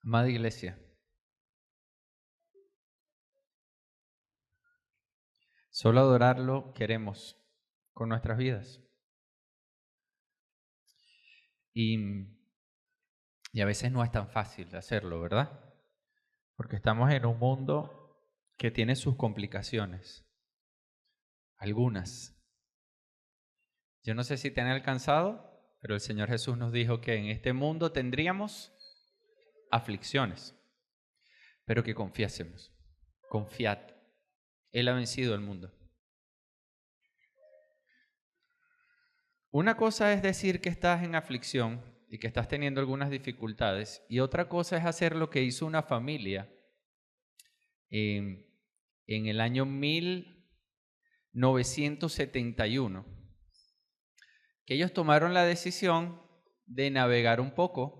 Amada iglesia, solo adorarlo queremos con nuestras vidas. Y a veces no es tan fácil hacerlo, ¿verdad? Porque estamos en un mundo que tiene sus complicaciones. Algunas. Yo no sé si te han alcanzado, pero el Señor Jesús nos dijo que en este mundo tendríamos aflicciones, pero que confiásemos. Confiad. Él ha vencido el mundo. Una cosa es decir que estás en aflicción y que estás teniendo algunas dificultades, y otra cosa es hacer lo que hizo una familia en el año 1971, que ellos tomaron la decisión de navegar un poco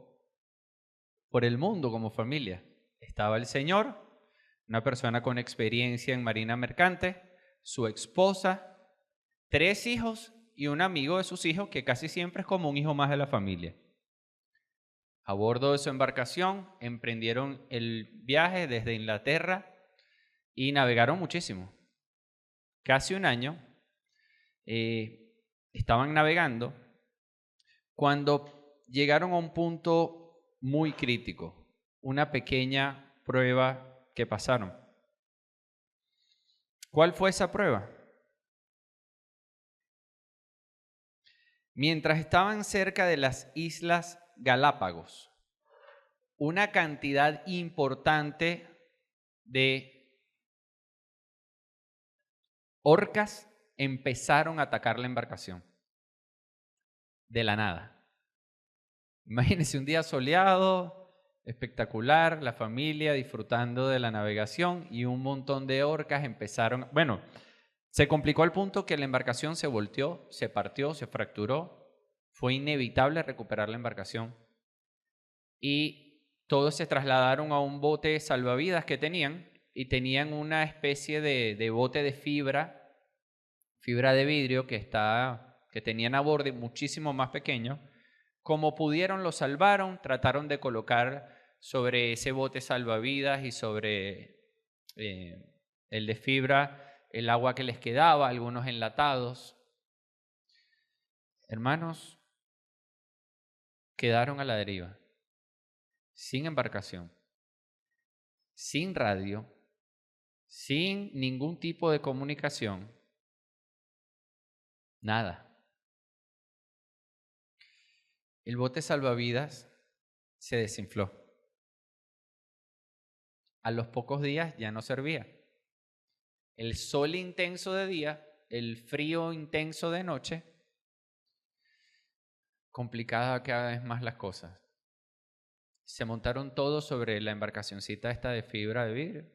por el mundo como familia. Estaba el señor, una persona con experiencia en marina mercante, su esposa, 3 hijos y un amigo de sus hijos que casi siempre es como un hijo más de la familia. A bordo de su embarcación emprendieron el viaje desde Inglaterra y navegaron muchísimo. Casi un año estaban navegando cuando llegaron a un punto muy crítico, una pequeña prueba que pasaron. ¿Cuál fue esa prueba? Mientras estaban cerca de las Islas Galápagos, una cantidad importante de orcas empezaron a atacar la embarcación. De la nada. Imagínense un día soleado, espectacular, la familia disfrutando de la navegación y un montón de orcas empezaron. Bueno, se complicó al punto que la embarcación se volteó, se partió, se fracturó. Fue inevitable recuperar la embarcación. Y todos se trasladaron a un bote salvavidas que tenían y tenían una especie de bote de fibra de vidrio que tenían a bordo, muchísimo más pequeño. Como pudieron lo salvaron, trataron de colocar sobre ese bote salvavidas y sobre el de fibra el agua que les quedaba, algunos enlatados. Hermanos, quedaron a la deriva, sin embarcación, sin radio, sin ningún tipo de comunicación, nada. El bote salvavidas se desinfló. A los pocos días ya no servía. El sol intenso de día, el frío intenso de noche, complicaba cada vez más las cosas. Se montaron todos sobre la embarcacioncita esta de fibra de vidrio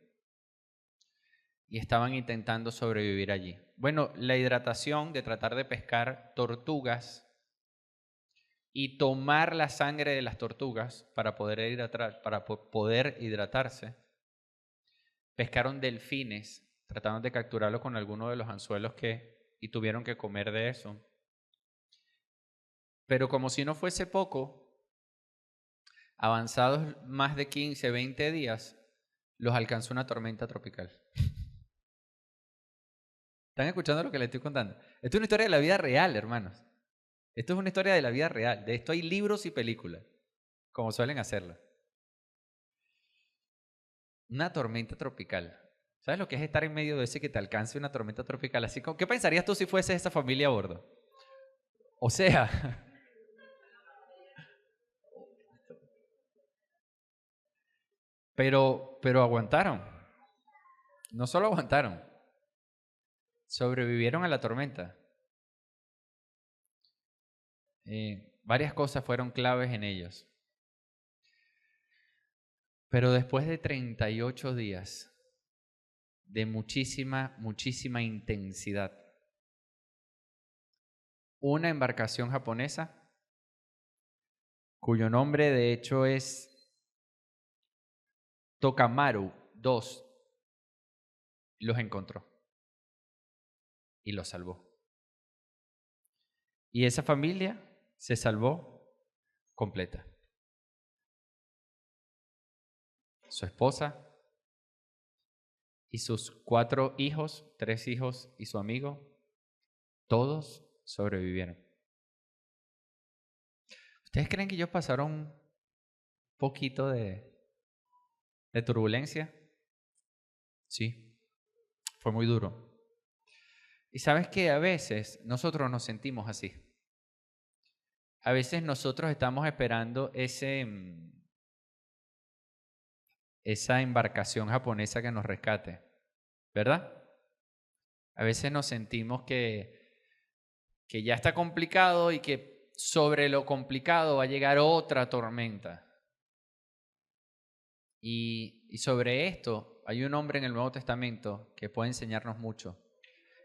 y estaban intentando sobrevivir allí. Bueno, la hidratación de tratar de pescar tortugas y tomar la sangre de las tortugas para poder hidratarse. Pescaron delfines, trataron de capturarlo con alguno de los anzuelos y tuvieron que comer de eso. Pero como si no fuese poco, avanzados más de 15, 20 días, los alcanzó una tormenta tropical. ¿Están escuchando lo que les estoy contando? Esto es una historia de la vida real, hermanos. Esto es una historia de la vida real. De esto hay libros y películas, como suelen hacerlo. Una tormenta tropical. ¿Sabes lo que es estar en medio de ese que te alcance una tormenta tropical? Así como, ¿qué pensarías tú si fuese esa familia a bordo? O sea, pero aguantaron. No solo aguantaron, sobrevivieron a la tormenta. Varias cosas fueron claves en ellos. Pero después de 38 días de muchísima, muchísima intensidad, una embarcación japonesa, cuyo nombre de hecho es Tokamaru 2, los encontró y los salvó. Y esa familia se salvó completa. su esposa y sus 4 hijos, 3 hijos y su amigo, todos sobrevivieron. ¿Ustedes creen que ellos pasaron un poquito de turbulencia? Sí, fue muy duro. Y sabes que a veces nosotros nos sentimos así. A veces nosotros estamos esperando esa embarcación japonesa que nos rescate, ¿verdad? A veces nos sentimos que ya está complicado y que sobre lo complicado va a llegar otra tormenta. Y sobre esto hay un hombre en el Nuevo Testamento que puede enseñarnos mucho.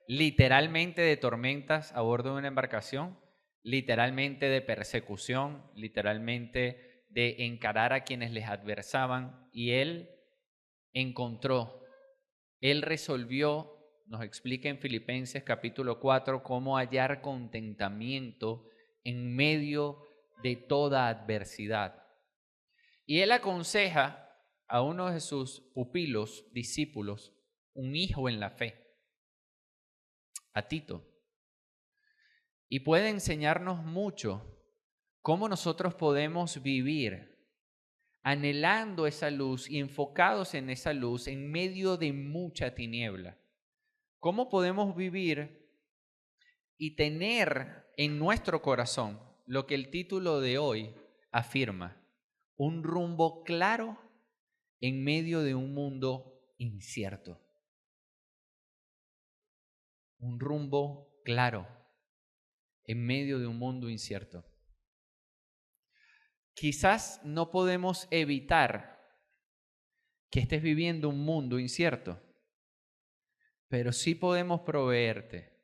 Literalmente de tormentas a bordo de una embarcación, literalmente de persecución, literalmente de encarar a quienes les adversaban. Y él encontró, él resolvió, nos explica en Filipenses capítulo 4, cómo hallar contentamiento en medio de toda adversidad. Y él aconseja a uno de sus pupilos, discípulos, un hijo en la fe, a Tito. Y puede enseñarnos mucho cómo nosotros podemos vivir anhelando esa luz y enfocados en esa luz en medio de mucha tiniebla. ¿Cómo podemos vivir y tener en nuestro corazón lo que el título de hoy afirma? Un rumbo claro en medio de un mundo incierto. Un rumbo claro en medio de un mundo incierto. Quizás no podemos evitar que estés viviendo un mundo incierto, pero sí podemos proveerte,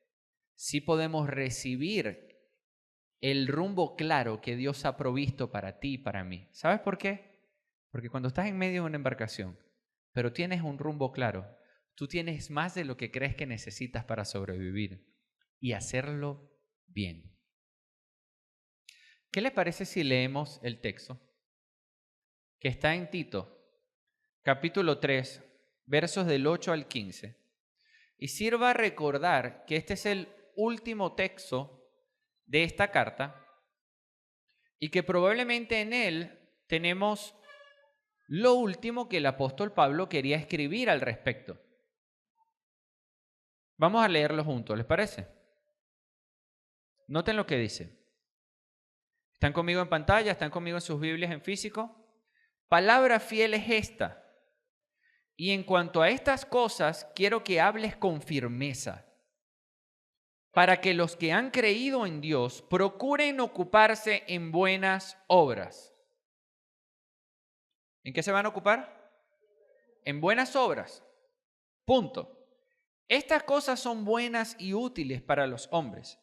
sí podemos recibir el rumbo claro que Dios ha provisto para ti y para mí. ¿Sabes por qué? Porque cuando estás en medio de una embarcación, pero tienes un rumbo claro, tú tienes más de lo que crees que necesitas para sobrevivir y hacerlo bien. ¿Qué le parece si leemos el texto que está en Tito, capítulo 3, versos del 8 al 15? Y sirva a recordar que este es el último texto de esta carta y que probablemente en él tenemos lo último que el apóstol Pablo quería escribir al respecto. Vamos a leerlo juntos, ¿les parece? Noten lo que dice. ¿Están conmigo en pantalla? ¿Están conmigo en sus Biblias en físico? Palabra fiel es esta. Y en cuanto a estas cosas, quiero que hables con firmeza, para que los que han creído en Dios procuren ocuparse en buenas obras. ¿En qué se van a ocupar? En buenas obras. Punto. Estas cosas son buenas y útiles para los hombres,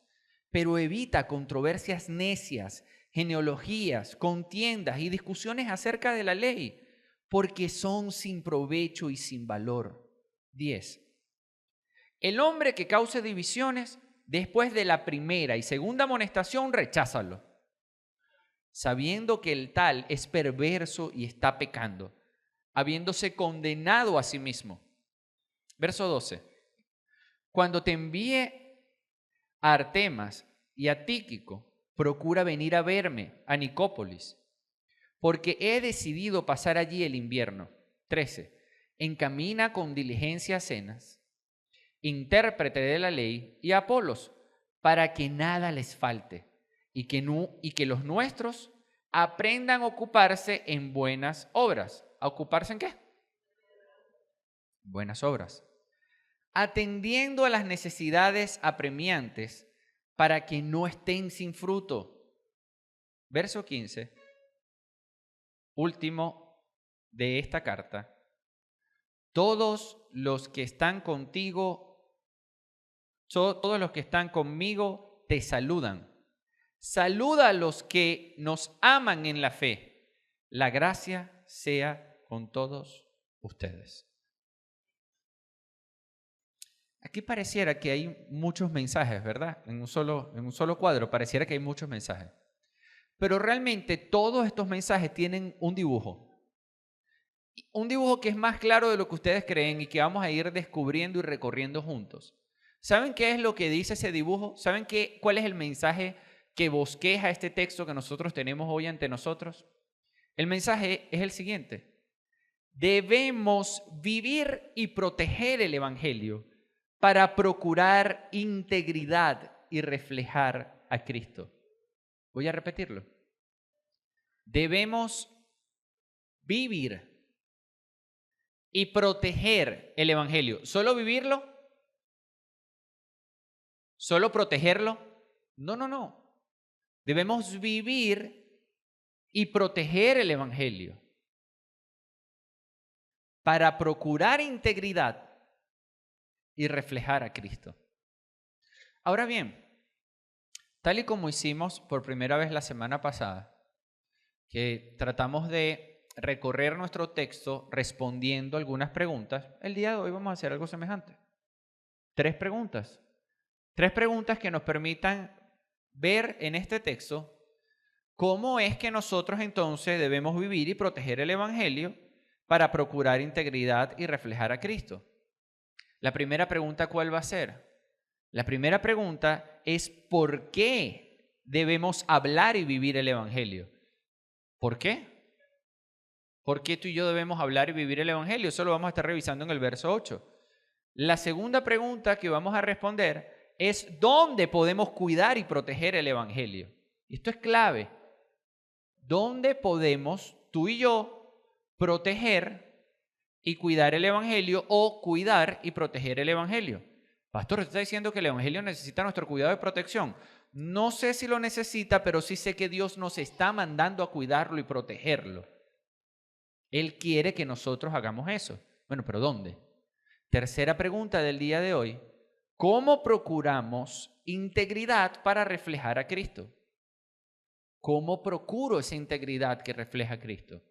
pero evita controversias necias, genealogías, contiendas y discusiones acerca de la ley, porque son sin provecho y sin valor. 10. El hombre que cause divisiones, después de la primera y segunda amonestación, recházalo, sabiendo que el tal es perverso y está pecando, habiéndose condenado a sí mismo. Verso 12. Cuando te envíe a Artemas y a Tíquico, procura venir a verme a Nicópolis, porque he decidido pasar allí el invierno. 13. Encamina con diligencia a Zenas, intérprete de la ley, y a Apolos, para que nada les falte, y que los nuestros aprendan a ocuparse en buenas obras. ¿A ocuparse en qué? Buenas obras. Atendiendo a las necesidades apremiantes, para que no estén sin fruto. Verso 15, último de esta carta. Todos los que están contigo, todos los que están conmigo te saludan. Saluda a los que nos aman en la fe. La gracia sea con todos ustedes. Aquí pareciera que hay muchos mensajes, ¿verdad? En un solo cuadro pareciera que hay muchos mensajes. Pero realmente todos estos mensajes tienen un dibujo. Un dibujo que es más claro de lo que ustedes creen y que vamos a ir descubriendo y recorriendo juntos. ¿Saben qué es lo que dice ese dibujo? ¿Saben cuál es el mensaje que bosqueja este texto que nosotros tenemos hoy ante nosotros? El mensaje es el siguiente: debemos vivir y proteger el Evangelio para procurar integridad y reflejar a Cristo. Voy a repetirlo. Debemos vivir y proteger el Evangelio. ¿Solo vivirlo? ¿Solo protegerlo? No. Debemos vivir y proteger el Evangelio para procurar integridad y reflejar a Cristo. Ahora bien, tal y como hicimos por primera vez la semana pasada, que tratamos de recorrer nuestro texto respondiendo algunas preguntas, el día de hoy vamos a hacer algo semejante. 3 preguntas. 3 preguntas que nos permitan ver en este texto cómo es que nosotros entonces debemos vivir y proteger el Evangelio para procurar integridad y reflejar a Cristo. La primera pregunta, ¿cuál va a ser? La primera pregunta es ¿por qué debemos hablar y vivir el Evangelio? ¿Por qué? ¿Por qué tú y yo debemos hablar y vivir el Evangelio? Eso lo vamos a estar revisando en el verso 8. La segunda pregunta que vamos a responder es ¿dónde podemos cuidar y proteger el Evangelio? Esto es clave. ¿Dónde podemos tú y yo proteger y cuidar el Evangelio o cuidar y proteger el Evangelio? Pastor, ¿usted está diciendo que el Evangelio necesita nuestro cuidado y protección? No sé si lo necesita, pero sí sé que Dios nos está mandando a cuidarlo y protegerlo. Él quiere que nosotros hagamos eso. Bueno, pero ¿dónde? Tercera pregunta del día de hoy. ¿Cómo procuramos integridad para reflejar a Cristo? ¿Cómo procuro esa integridad que refleja a Cristo?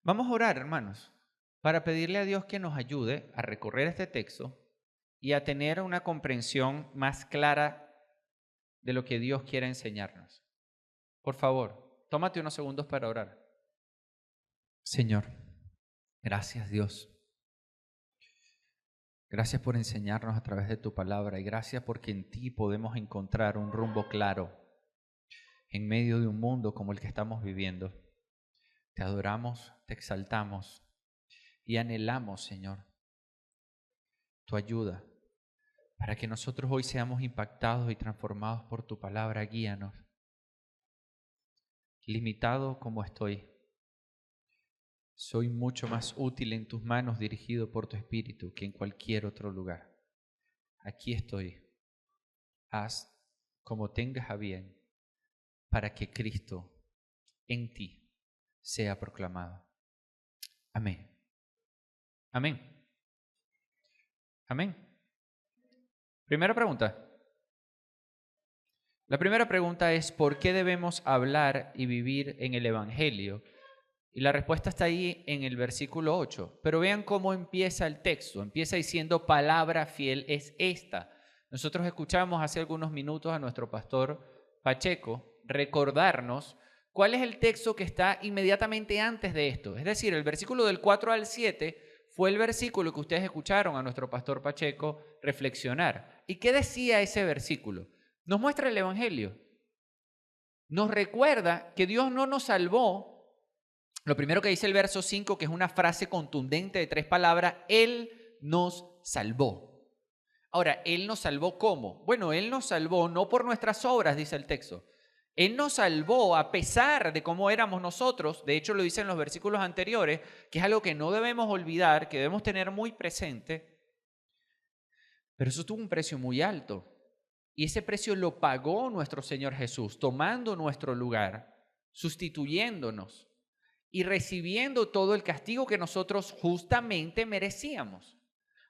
Vamos a orar, hermanos, para pedirle a Dios que nos ayude a recorrer este texto y a tener una comprensión más clara de lo que Dios quiere enseñarnos. Por favor, tómate unos segundos para orar. Señor, gracias Dios. Gracias por enseñarnos a través de tu palabra y gracias porque en ti podemos encontrar un rumbo claro en medio de un mundo como el que estamos viviendo. Te adoramos, te exaltamos y anhelamos, Señor, tu ayuda para que nosotros hoy seamos impactados y transformados por tu palabra. Guíanos. Limitado como estoy, soy mucho más útil en tus manos dirigido por tu Espíritu que en cualquier otro lugar. Aquí estoy. Haz como tengas a bien para que Cristo en ti sea proclamado. Amén. Amén. Amén. Primera pregunta. La primera pregunta es ¿por qué debemos hablar y vivir en el Evangelio? Y la respuesta está ahí en el versículo 8. Pero vean cómo empieza el texto. Empieza diciendo palabra fiel es esta. Nosotros escuchamos hace algunos minutos a nuestro pastor Pacheco recordarnos cuál es el texto que está inmediatamente antes de esto. Es decir, el versículo del 4 al 7 fue el versículo que ustedes escucharon a nuestro pastor Pacheco reflexionar. ¿Y qué decía ese versículo? Nos muestra el Evangelio. Nos recuerda que Dios no nos salvó. Lo primero que dice el verso 5, que es una frase contundente de 3 palabras, Él nos salvó. Ahora, ¿Él nos salvó cómo? Bueno, Él nos salvó no por nuestras obras, dice el texto. Él nos salvó a pesar de cómo éramos nosotros. De hecho, lo dice en los versículos anteriores, que es algo que no debemos olvidar, que debemos tener muy presente. Pero eso tuvo un precio muy alto. Y ese precio lo pagó nuestro Señor Jesús, tomando nuestro lugar, sustituyéndonos y recibiendo todo el castigo que nosotros justamente merecíamos.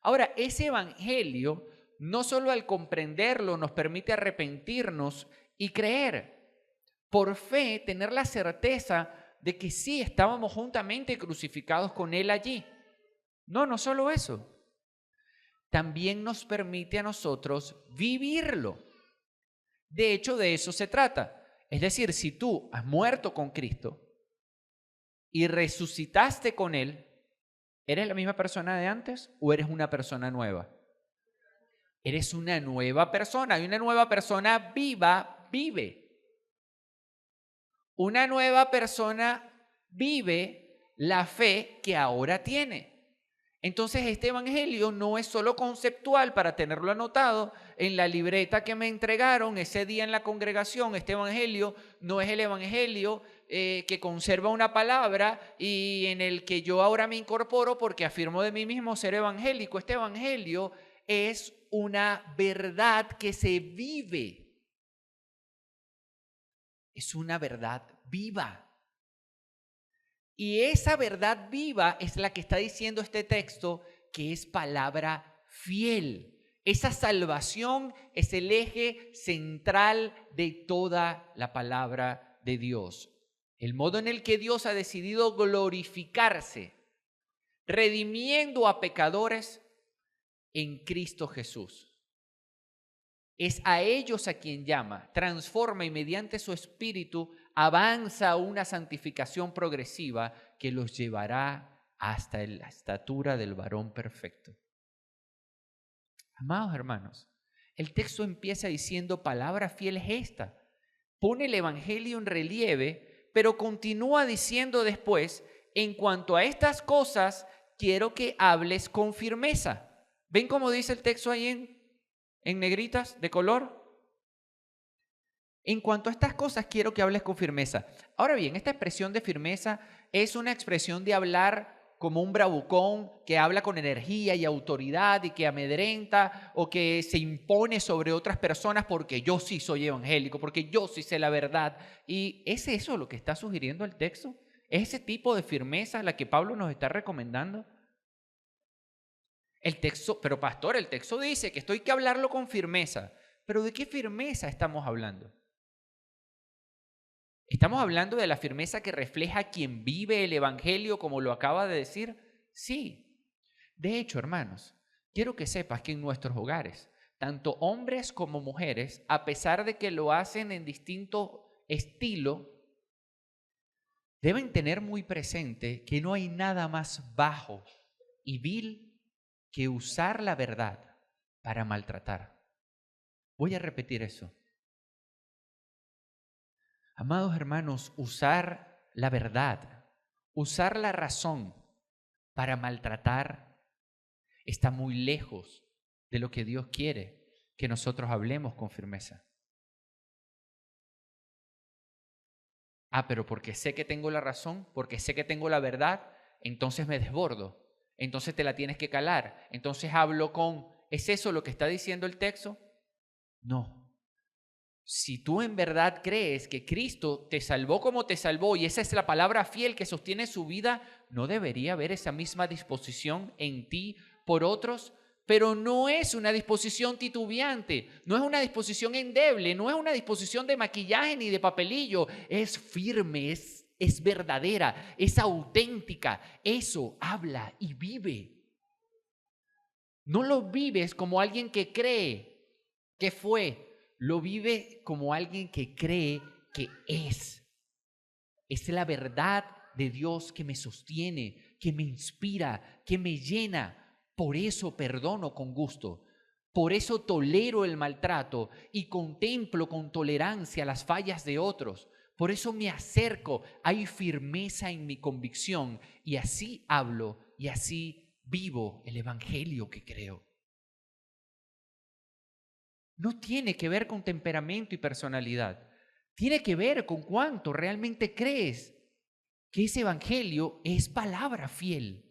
Ahora, ese evangelio no solo al comprenderlo nos permite arrepentirnos y creer. Por fe, tener la certeza de que sí estábamos juntamente crucificados con Él allí. No solo eso. También nos permite a nosotros vivirlo. De hecho, de eso se trata. Es decir, si tú has muerto con Cristo y resucitaste con Él, ¿eres la misma persona de antes o eres una persona nueva? Eres una nueva persona, y una nueva persona viva vive. Una nueva persona vive la fe que ahora tiene. Entonces este evangelio no es solo conceptual para tenerlo anotado en la libreta que me entregaron ese día en la congregación. Este evangelio no es el evangelio que conserva una palabra y en el que yo ahora me incorporo porque afirmo de mí mismo ser evangélico. Este evangelio es una verdad que se vive. Es una verdad viva. Y esa verdad viva es la que está diciendo este texto, que es palabra fiel. Esa salvación es el eje central de toda la palabra de Dios. El modo en el que Dios ha decidido glorificarse, redimiendo a pecadores en Cristo Jesús. Es a ellos a quien llama, transforma y mediante su espíritu avanza a una santificación progresiva que los llevará hasta la estatura del varón perfecto. Amados hermanos, el texto empieza diciendo palabra fiel es esta. Pone el evangelio en relieve, pero continúa diciendo después, en cuanto a estas cosas, quiero que hables con firmeza. ¿Ven cómo dice el texto ahí en negritas de color? En cuanto a estas cosas, quiero que hables con firmeza. Ahora bien, esta expresión de firmeza es una expresión de hablar como un bravucón que habla con energía y autoridad y que amedrenta o que se impone sobre otras personas porque yo sí soy evangélico, porque yo sí sé la verdad. ¿Y es eso lo que está sugiriendo el texto? ¿Es ese tipo de firmeza la que Pablo nos está recomendando? El texto, pero pastor, el texto dice que esto hay que hablarlo con firmeza. ¿Pero de qué firmeza estamos hablando? ¿Estamos hablando de la firmeza que refleja quien vive el evangelio como lo acaba de decir? Sí. De hecho, hermanos, quiero que sepas que en nuestros hogares, tanto hombres como mujeres, a pesar de que lo hacen en distinto estilo, deben tener muy presente que no hay nada más bajo y vil que usar la verdad para maltratar. Voy a repetir eso. Amados hermanos, usar la verdad, usar la razón para maltratar está muy lejos de lo que Dios quiere que nosotros hablemos con firmeza. Pero porque sé que tengo la razón, porque sé que tengo la verdad, entonces me desbordo, entonces te la tienes que calar, entonces hablo con... ¿Es eso lo que está diciendo el texto? No. Si tú en verdad crees que Cristo te salvó como te salvó y esa es la palabra fiel que sostiene su vida, no debería haber esa misma disposición en ti por otros, pero no es una disposición titubeante, no es una disposición endeble, no es una disposición de maquillaje ni de papelillo, es firme, es verdadera, es auténtica, eso habla y vive. No lo vives como alguien que cree que fue, lo vive como alguien que cree que es. Es la verdad de Dios que me sostiene, que me inspira, que me llena. Por eso perdono con gusto. Por eso tolero el maltrato y contemplo con tolerancia las fallas de otros. Por eso me acerco. Hay firmeza en mi convicción y así hablo y así vivo el evangelio que creo. No tiene que ver con temperamento y personalidad. Tiene que ver con cuánto realmente crees que ese evangelio es palabra fiel.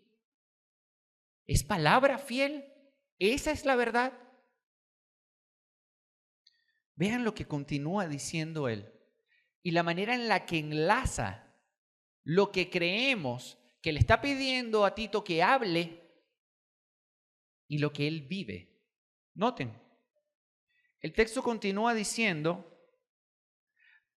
¿Es palabra fiel? ¿Esa es la verdad? Vean lo que continúa diciendo él y la manera en la que enlaza lo que creemos que le está pidiendo a Tito que hable y lo que él vive. Noten. El texto continúa diciendo,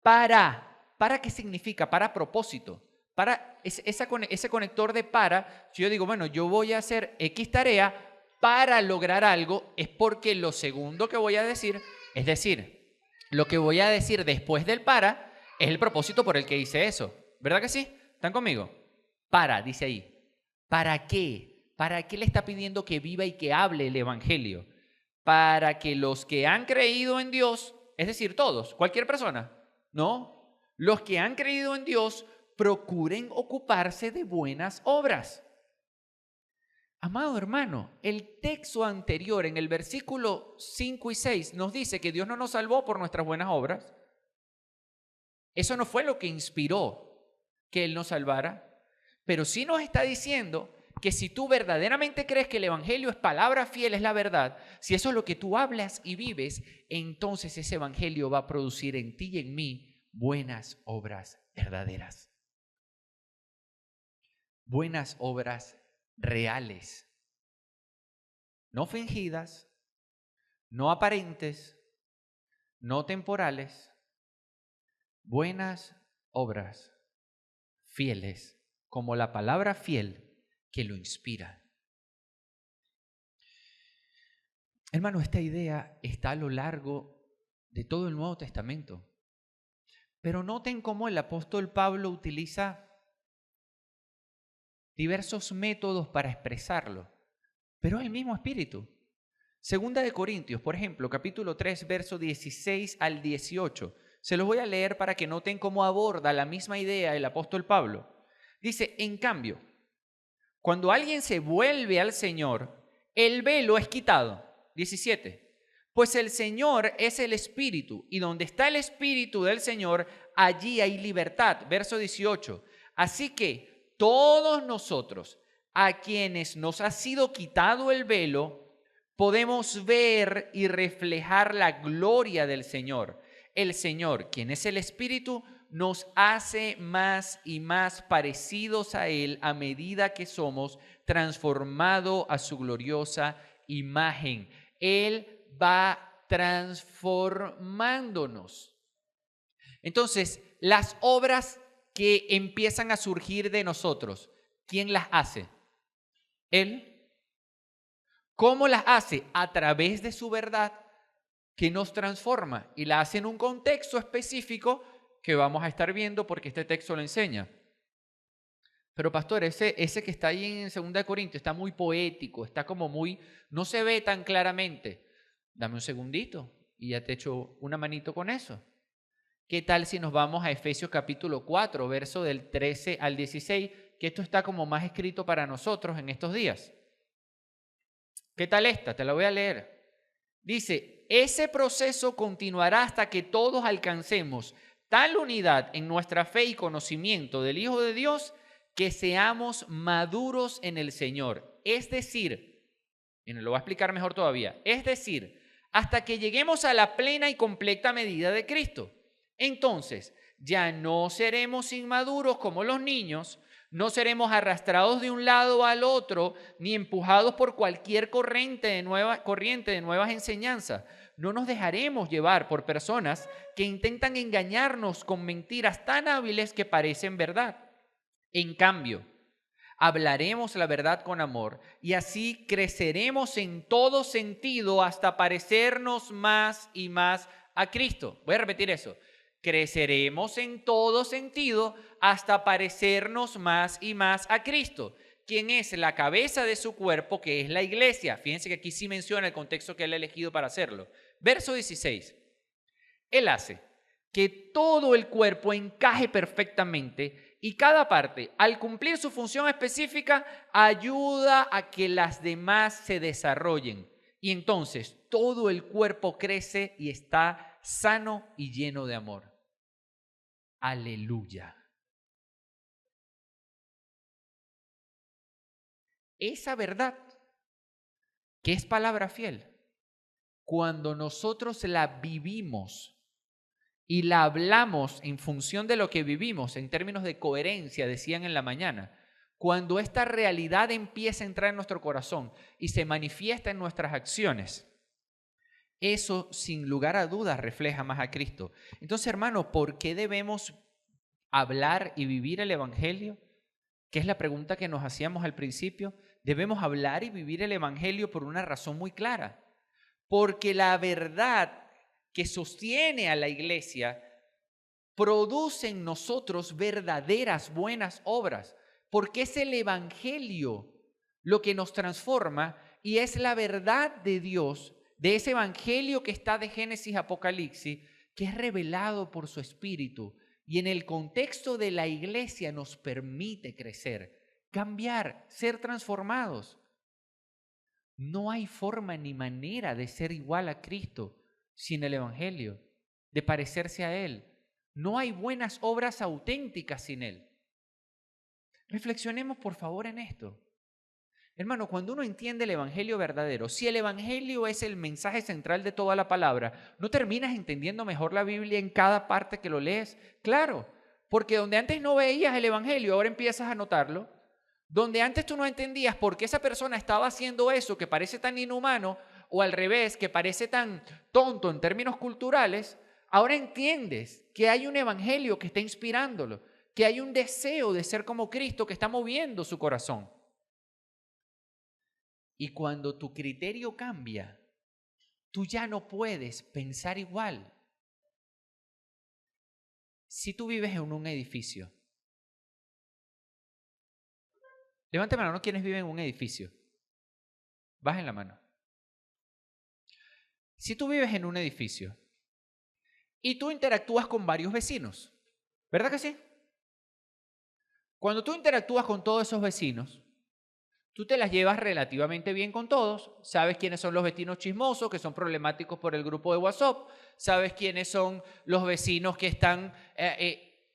¿para qué significa? Para propósito. Para ese conector de para, si yo digo, bueno, yo voy a hacer X tarea para lograr algo, es porque lo segundo que voy a decir, es decir, lo que voy a decir después del para, es el propósito por el que hice eso. ¿Verdad que sí? ¿Están conmigo? dice ahí. ¿Para qué? ¿Para qué le está pidiendo que viva y que hable el evangelio? Para que los que han creído en Dios, es decir, todos, cualquier persona, ¿no? Los que han creído en Dios procuren ocuparse de buenas obras. Amado hermano, el texto anterior en el versículo 5 y 6 nos dice que Dios no nos salvó por nuestras buenas obras. Eso no fue lo que inspiró que Él nos salvara, pero sí nos está diciendo que si tú verdaderamente crees que el evangelio es palabra fiel, es la verdad, si eso es lo que tú hablas y vives, entonces ese evangelio va a producir en ti y en mí buenas obras verdaderas. Buenas obras reales, no fingidas, no aparentes, no temporales, buenas obras fieles, como la palabra fiel que lo inspira. Hermano, esta idea está a lo largo de todo el Nuevo Testamento, pero noten cómo el apóstol Pablo utiliza diversos métodos para expresarlo, pero es el mismo espíritu. Segunda de Corintios, por ejemplo, capítulo 3, verso 16 al 18. Se los voy a leer para que noten cómo aborda la misma idea el apóstol Pablo. Dice, en cambio, cuando alguien se vuelve al Señor, el velo es quitado. 17. Pues el Señor es el Espíritu, y donde está el Espíritu del Señor, allí hay libertad. Verso 18. Así que todos nosotros, a quienes nos ha sido quitado el velo, podemos ver y reflejar la gloria del Señor. El Señor, quien es el Espíritu, nos hace más y más parecidos a Él a medida que somos transformados a su gloriosa imagen. Él va transformándonos. Entonces, las obras que empiezan a surgir de nosotros, ¿quién las hace? Él. ¿Cómo las hace? A través de su verdad que nos transforma y la hace en un contexto específico que vamos a estar viendo porque este texto lo enseña. Pero pastor, ese que está ahí en 2 Corintios está muy poético, está como muy, no se ve tan claramente. Dame un segundito y ya te echo una manito con eso. ¿Qué tal si nos vamos a Efesios capítulo 4, verso del 13 al 16, que esto está como más escrito para nosotros en estos días? ¿Qué tal esta? Te la voy a leer. Dice, ese proceso continuará hasta que todos alcancemos tal unidad en nuestra fe y conocimiento del Hijo de Dios que seamos maduros en el Señor. Es decir, y lo voy a explicar mejor todavía, es decir, hasta que lleguemos a la plena y completa medida de Cristo. Entonces, ya no seremos inmaduros como los niños, no seremos arrastrados de un lado al otro, ni empujados por cualquier corriente de nuevas enseñanzas. No nos dejaremos llevar por personas que intentan engañarnos con mentiras tan hábiles que parecen verdad. En cambio, hablaremos la verdad con amor y así creceremos en todo sentido hasta parecernos más y más a Cristo. Voy a repetir eso. Creceremos en todo sentido hasta parecernos más y más a Cristo, quien es la cabeza de su cuerpo, que es la iglesia. Fíjense que aquí sí menciona el contexto que él ha elegido para hacerlo. Verso 16. Él hace que todo el cuerpo encaje perfectamente y cada parte, al cumplir su función específica, ayuda a que las demás se desarrollen. Y entonces todo el cuerpo crece y está sano y lleno de amor. Aleluya. Esa verdad, que es palabra fiel, cuando nosotros la vivimos y la hablamos en función de lo que vivimos, en términos de coherencia, decían en la mañana, cuando esta realidad empieza a entrar en nuestro corazón y se manifiesta en nuestras acciones, eso sin lugar a dudas refleja más a Cristo. Entonces, hermano, ¿por qué debemos hablar y vivir el Evangelio? Que es la pregunta que nos hacíamos al principio. Debemos hablar y vivir el Evangelio por una razón muy clara. Porque la verdad que sostiene a la iglesia produce en nosotros verdaderas buenas obras. Porque es el Evangelio lo que nos transforma y es la verdad de Dios, de ese Evangelio que está de Génesis a Apocalipsis, que es revelado por su Espíritu y en el contexto de la iglesia nos permite crecer, cambiar, ser transformados. No hay forma ni manera de ser igual a Cristo sin el Evangelio, de parecerse a Él. No hay buenas obras auténticas sin Él. Reflexionemos por favor en esto. Hermano, cuando uno entiende el Evangelio verdadero, si el Evangelio es el mensaje central de toda la palabra, ¿no terminas entendiendo mejor la Biblia en cada parte que lo lees? Claro, porque donde antes no veías el Evangelio, ahora empiezas a notarlo. Donde antes tú no entendías por qué esa persona estaba haciendo eso que parece tan inhumano, o al revés, que parece tan tonto en términos culturales, ahora entiendes que hay un Evangelio que está inspirándolo, que hay un deseo de ser como Cristo que está moviendo su corazón. Y cuando tu criterio cambia, tú ya no puedes pensar igual. Si tú vives en un edificio, levántame la mano quienes viven en un edificio. Bajen la mano. Si tú vives en un edificio y tú interactúas con varios vecinos, ¿verdad que sí? Cuando tú interactúas con todos esos vecinos, tú te las llevas relativamente bien con todos, sabes quiénes son los vecinos chismosos, que son problemáticos por el grupo de WhatsApp, sabes quiénes son los vecinos que están,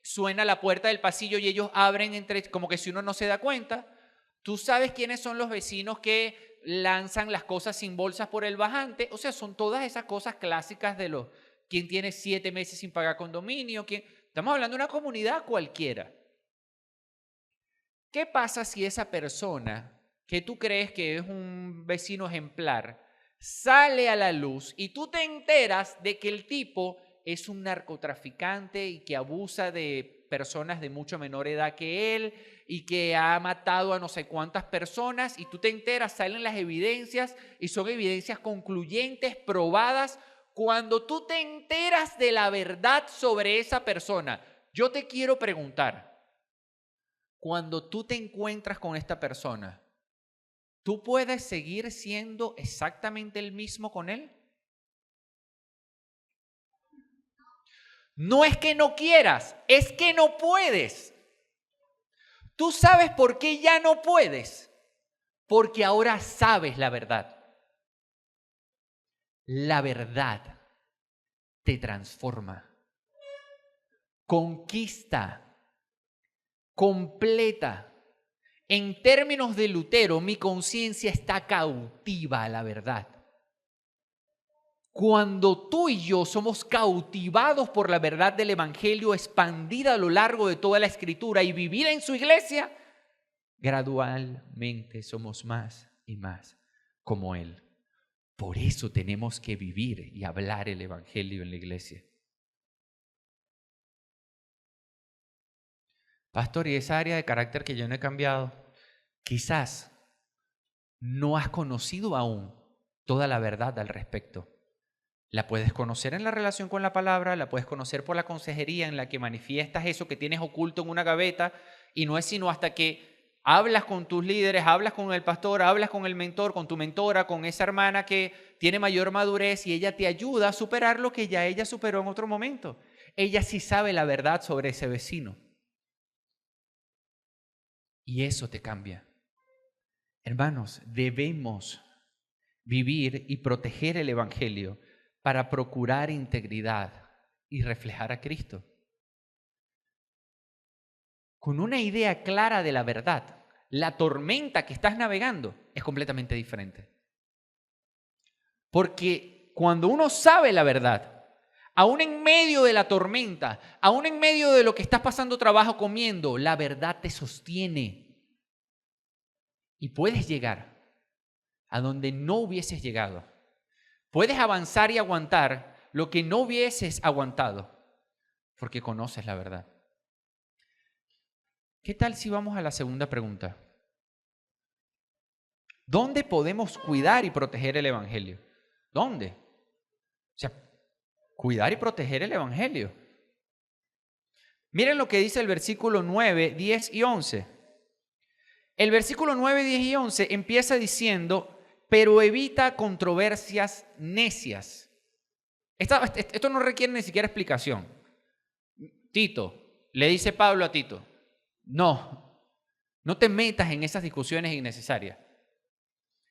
suena la puerta del pasillo y ellos abren como que si uno no se da cuenta, tú sabes quiénes son los vecinos que lanzan las cosas sin bolsas por el bajante, o sea, son todas esas cosas clásicas de los, quien tiene 7 meses sin pagar condominio, estamos hablando de una comunidad cualquiera. ¿Qué pasa si esa persona que tú crees que es un vecino ejemplar sale a la luz y tú te enteras de que el tipo es un narcotraficante y que abusa de personas de mucho menor edad que él y que ha matado a no sé cuántas personas y tú te enteras, salen las evidencias y son evidencias concluyentes, probadas? Cuando tú te enteras de la verdad sobre esa persona, yo te quiero preguntar, cuando tú te encuentras con esta persona, ¿tú puedes seguir siendo exactamente el mismo con él? No es que no quieras, es que no puedes. ¿Tú sabes por qué ya no puedes? Porque ahora sabes la verdad. La verdad te transforma, conquista, completa. En términos de Lutero, mi conciencia está cautiva a la verdad. Cuando tú y yo somos cautivados por la verdad del Evangelio expandida a lo largo de toda la Escritura y vivida en su iglesia, gradualmente somos más y más como Él. Por eso tenemos que vivir y hablar el Evangelio en la iglesia. Pastor, ¿y esa área de carácter que yo no he cambiado? Quizás no has conocido aún toda la verdad al respecto. La puedes conocer en la relación con la palabra, la puedes conocer por la consejería en la que manifiestas eso que tienes oculto en una gaveta y no es sino hasta que hablas con tus líderes, hablas con el pastor, hablas con el mentor, con tu mentora, con esa hermana que tiene mayor madurez y ella te ayuda a superar lo que ya ella superó en otro momento. Ella sí sabe la verdad sobre ese vecino. Y eso te cambia. Hermanos, debemos vivir y proteger el Evangelio para procurar integridad y reflejar a Cristo. Con una idea clara de la verdad, la tormenta que estás navegando es completamente diferente. Porque cuando uno sabe la verdad, aún en medio de la tormenta, aún en medio de lo que estás pasando trabajo comiendo, la verdad te sostiene. Y puedes llegar a donde no hubieses llegado. Puedes avanzar y aguantar lo que no hubieses aguantado, porque conoces la verdad. ¿Qué tal si vamos a la segunda pregunta? ¿Dónde podemos cuidar y proteger el Evangelio? ¿Dónde? O sea, cuidar y proteger el Evangelio. Miren lo que dice el versículo 9, 10 y 11. El versículo 9, 10 y 11 empieza diciendo, pero evita controversias necias. Esto no requiere ni siquiera explicación. Tito, le dice Pablo a Tito, no te metas en esas discusiones innecesarias.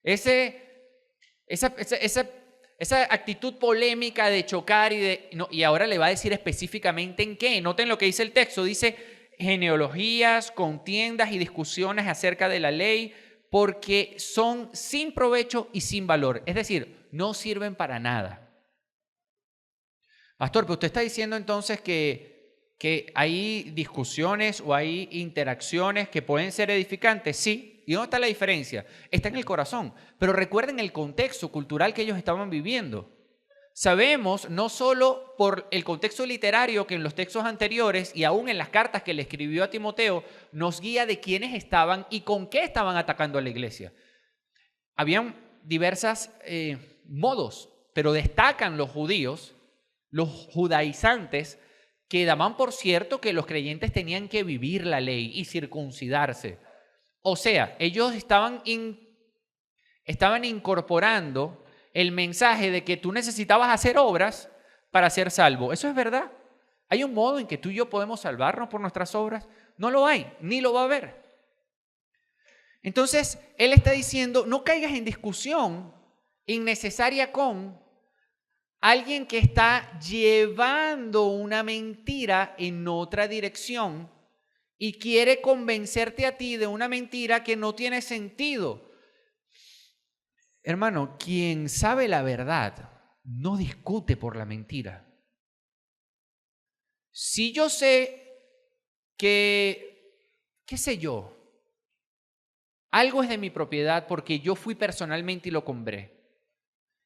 Esa actitud polémica de chocar y ahora le va a decir específicamente en qué. Noten lo que dice el texto. Dice genealogías, contiendas y discusiones acerca de la ley, porque son sin provecho y sin valor. Es decir, no sirven para nada. Pastor, pero usted está diciendo entonces que hay discusiones o hay interacciones que pueden ser edificantes. Sí. ¿Y dónde está la diferencia? Está en el corazón. Pero recuerden el contexto cultural que ellos estaban viviendo. Sabemos, no solo por el contexto literario que en los textos anteriores y aún en las cartas que le escribió a Timoteo, nos guía de quiénes estaban y con qué estaban atacando a la iglesia. Habían diversos modos, pero destacan los judíos, los judaizantes, que daban por cierto que los creyentes tenían que vivir la ley y circuncidarse. O sea, ellos estaban incorporando el mensaje de que tú necesitabas hacer obras para ser salvo. ¿Eso es verdad? ¿Hay un modo en que tú y yo podemos salvarnos por nuestras obras? No lo hay, ni lo va a haber. Entonces, él está diciendo, no caigas en discusión innecesaria con alguien que está llevando una mentira en otra dirección y quiere convencerte a ti de una mentira que no tiene sentido. Hermano, quien sabe la verdad no discute por la mentira. Si yo sé que, qué sé yo, algo es de mi propiedad porque yo fui personalmente y lo compré,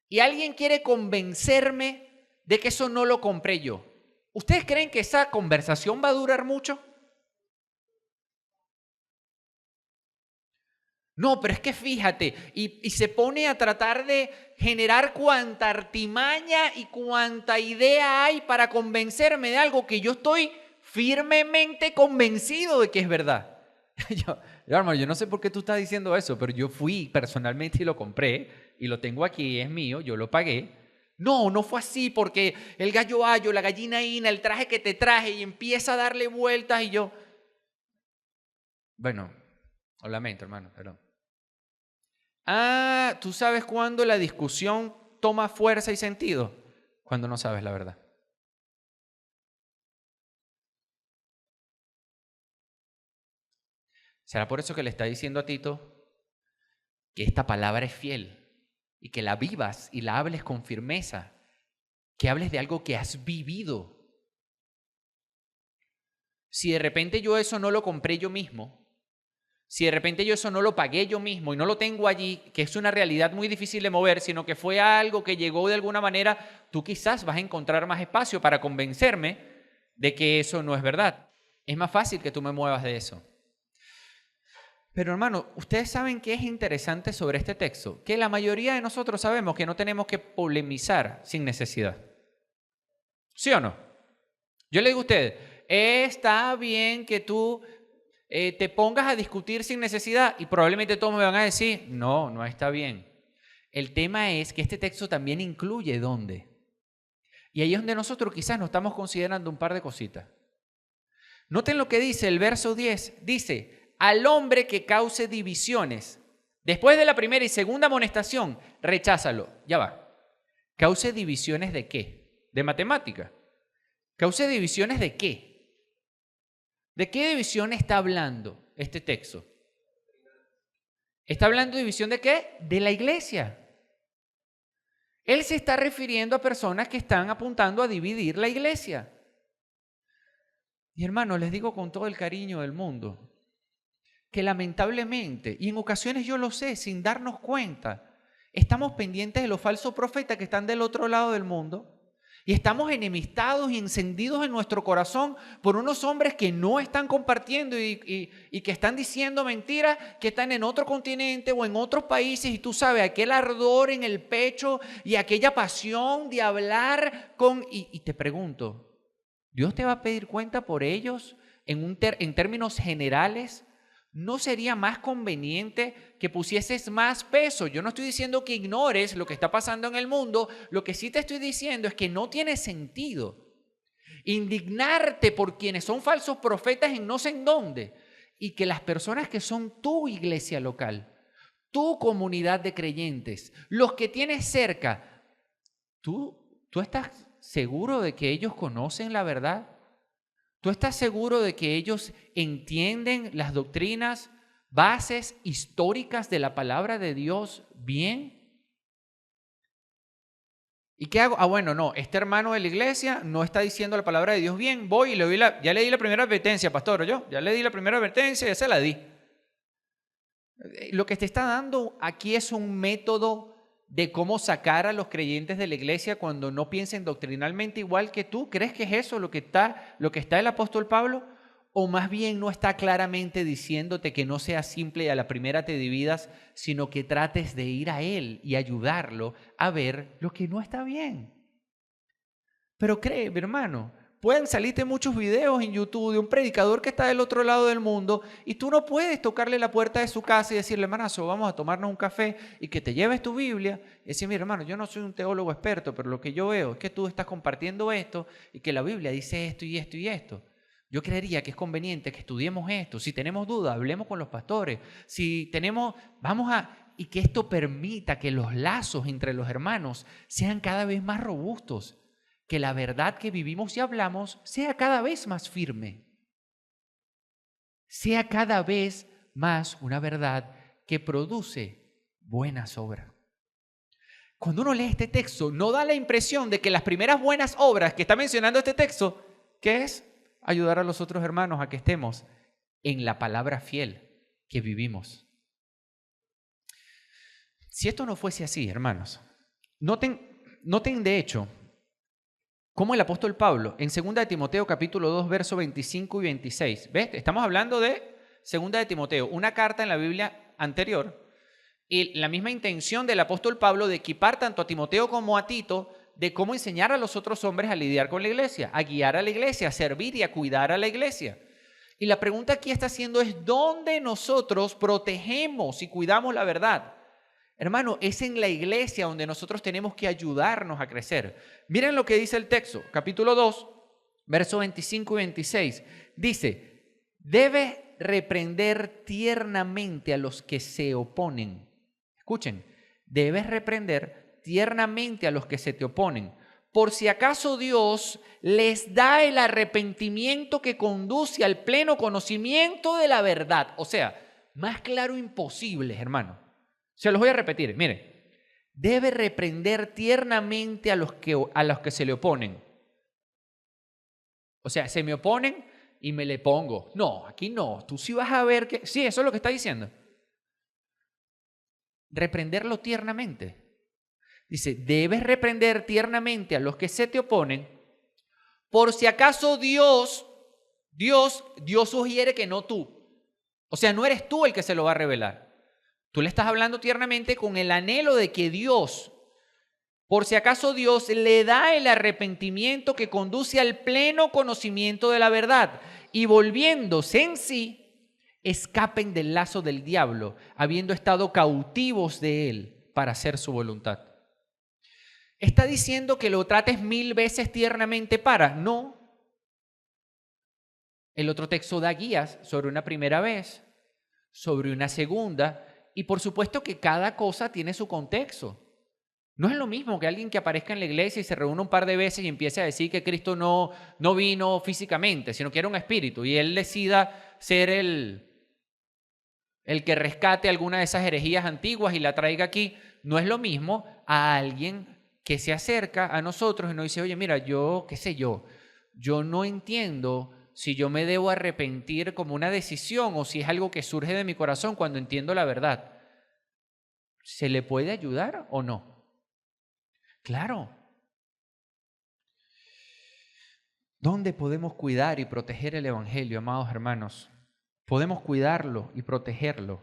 y alguien quiere convencerme de que eso no lo compré yo, ¿ustedes creen que esa conversación va a durar mucho? No, pero es que fíjate, y se pone a tratar de generar cuanta artimaña y cuanta idea hay para convencerme de algo que yo estoy firmemente convencido de que es verdad. Hermano, yo no sé por qué tú estás diciendo eso, pero yo fui personalmente y lo compré y lo tengo aquí, es mío, yo lo pagué. No fue así porque el gallo ayo, la gallina ina, el traje que te traje y empieza a darle vueltas y yo... Bueno, lo lamento, hermano, perdón. ¿Tú sabes cuándo la discusión toma fuerza y sentido? Cuando no sabes la verdad. ¿Será por eso que le está diciendo a Tito que esta palabra es fiel y que la vivas y la hables con firmeza, que hables de algo que has vivido? Si de repente yo eso no lo compré yo mismo, si de repente yo eso no lo pagué yo mismo y no lo tengo allí, que es una realidad muy difícil de mover, sino que fue algo que llegó de alguna manera, tú quizás vas a encontrar más espacio para convencerme de que eso no es verdad. Es más fácil que tú me muevas de eso. Pero hermano, ustedes saben qué es interesante sobre este texto, que la mayoría de nosotros sabemos que no tenemos que polemizar sin necesidad. ¿Sí o no? Yo le digo a ustedes, está bien que tú te pongas a discutir sin necesidad y probablemente todos me van a decir, no está bien. El tema es que este texto también incluye dónde. Y ahí es donde nosotros quizás nos estamos considerando un par de cositas. Noten lo que dice el verso 10. Dice, al hombre que cause divisiones, después de la primera y segunda amonestación, recházalo. Ya va. ¿Cause divisiones de qué? ¿De matemática? ¿Cause divisiones de qué? ¿De qué división está hablando este texto? ¿Está hablando de división de qué? De la iglesia. Él se está refiriendo a personas que están apuntando a dividir la iglesia. Y hermanos, les digo con todo el cariño del mundo, que lamentablemente, y en ocasiones yo lo sé, sin darnos cuenta, estamos pendientes de los falsos profetas que están del otro lado del mundo. Y estamos enemistados y encendidos en nuestro corazón por unos hombres que no están compartiendo y que están diciendo mentiras, que están en otro continente o en otros países. Y tú sabes, aquel ardor en el pecho y aquella pasión de hablar con... Y te pregunto, ¿Dios te va a pedir cuenta por ellos en términos generales? ¿no sería más conveniente que pusieses más peso? Yo no estoy diciendo que ignores lo que está pasando en el mundo, lo que sí te estoy diciendo es que no tiene sentido indignarte por quienes son falsos profetas en no sé en dónde y que las personas que son tu iglesia local, tu comunidad de creyentes, los que tienes cerca, ¿tú estás seguro de que ellos conocen la verdad? ¿Tú estás seguro de que ellos entienden las doctrinas, bases históricas de la palabra de Dios bien? ¿Y qué hago? Bueno, no, este hermano de la iglesia no está diciendo la palabra de Dios bien. Voy y ya le di la primera advertencia, pastor, ya le di la primera advertencia, ya se la di. Lo que te está dando aquí es un método de cómo sacar a los creyentes de la iglesia cuando no piensen doctrinalmente igual que tú. ¿Crees que es eso lo que está el apóstol Pablo? ¿O más bien no está claramente diciéndote que no seas simple y a la primera te dividas, sino que trates de ir a él y ayudarlo a ver lo que no está bien? Pero créeme, hermano, pueden salirte muchos videos en YouTube de un predicador que está del otro lado del mundo y tú no puedes tocarle la puerta de su casa y decirle, hermanazo, vamos a tomarnos un café y que te lleves tu Biblia y decir, mira, hermano, yo no soy un teólogo experto, pero lo que yo veo es que tú estás compartiendo esto y que la Biblia dice esto y esto y esto. Yo creería que es conveniente que estudiemos esto. Si tenemos dudas, hablemos con los pastores. Si tenemos, y que esto permita que los lazos entre los hermanos sean cada vez más robustos. Que la verdad que vivimos y hablamos sea cada vez más firme. Sea cada vez más una verdad que produce buenas obras. Cuando uno lee este texto, no da la impresión de que las primeras buenas obras que está mencionando este texto, ¿qué es? Ayudar a los otros hermanos a que estemos en la palabra fiel que vivimos. Si esto no fuese así, hermanos, noten de hecho cómo el apóstol Pablo en 2 de Timoteo capítulo 2, versos 25 y 26, ¿ves? Estamos hablando de 2 de Timoteo, una carta en la Biblia anterior, y la misma intención del apóstol Pablo de equipar tanto a Timoteo como a Tito de cómo enseñar a los otros hombres a lidiar con la iglesia, a guiar a la iglesia, a servir y a cuidar a la iglesia. Y la pregunta aquí está haciendo es, ¿dónde nosotros protegemos y cuidamos la verdad? Hermano, es en la iglesia donde nosotros tenemos que ayudarnos a crecer. Miren lo que dice el texto, capítulo 2, versos 25 y 26. Dice, debes reprender tiernamente a los que se oponen. Escuchen, debes reprender tiernamente a los que se te oponen, por si acaso Dios les da el arrepentimiento que conduce al pleno conocimiento de la verdad. O sea, más claro imposible, hermano. Se los voy a repetir, mire, debe reprender tiernamente a los que se le oponen. O sea, se me oponen y me le pongo. No, aquí no, tú sí vas a ver que... Sí, eso es lo que está diciendo. Reprenderlo tiernamente. Dice, debes reprender tiernamente a los que se te oponen, por si acaso Dios sugiere que no tú. O sea, no eres tú el que se lo va a revelar. Tú le estás hablando tiernamente con el anhelo de que Dios, por si acaso Dios le da el arrepentimiento que conduce al pleno conocimiento de la verdad y volviéndose en sí, escapen del lazo del diablo, habiendo estado cautivos de él para hacer su voluntad. ¿Está diciendo que lo trates 1000 veces tiernamente para? No. El otro texto da guías sobre una primera vez, sobre una segunda, y por supuesto que cada cosa tiene su contexto. No es lo mismo que alguien que aparezca en la iglesia y se reúne un par de veces y empiece a decir que Cristo no vino físicamente, sino que era un espíritu, y él decida ser el que rescate alguna de esas herejías antiguas y la traiga aquí. No es lo mismo a alguien que se acerca a nosotros y nos dice, oye, mira, yo no entiendo si yo me debo arrepentir como una decisión o si es algo que surge de mi corazón cuando entiendo la verdad. ¿Se le puede ayudar o no? Claro. ¿Dónde podemos cuidar y proteger el evangelio, amados hermanos? Podemos cuidarlo y protegerlo